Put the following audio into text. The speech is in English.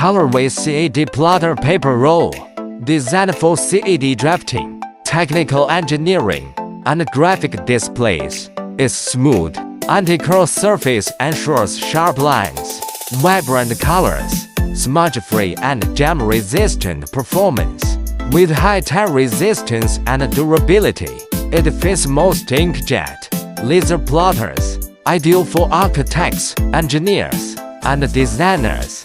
Colorway CAD plotter paper roll. Designed for CAD drafting, technical engineering, and graphic displays. Its smooth, anti-curl surface ensures sharp lines, vibrant colors, smudge-free and jam-resistant performance. With high tear resistance and durability, it fits most inkjet laser plotters, ideal for architects, engineers, and designers.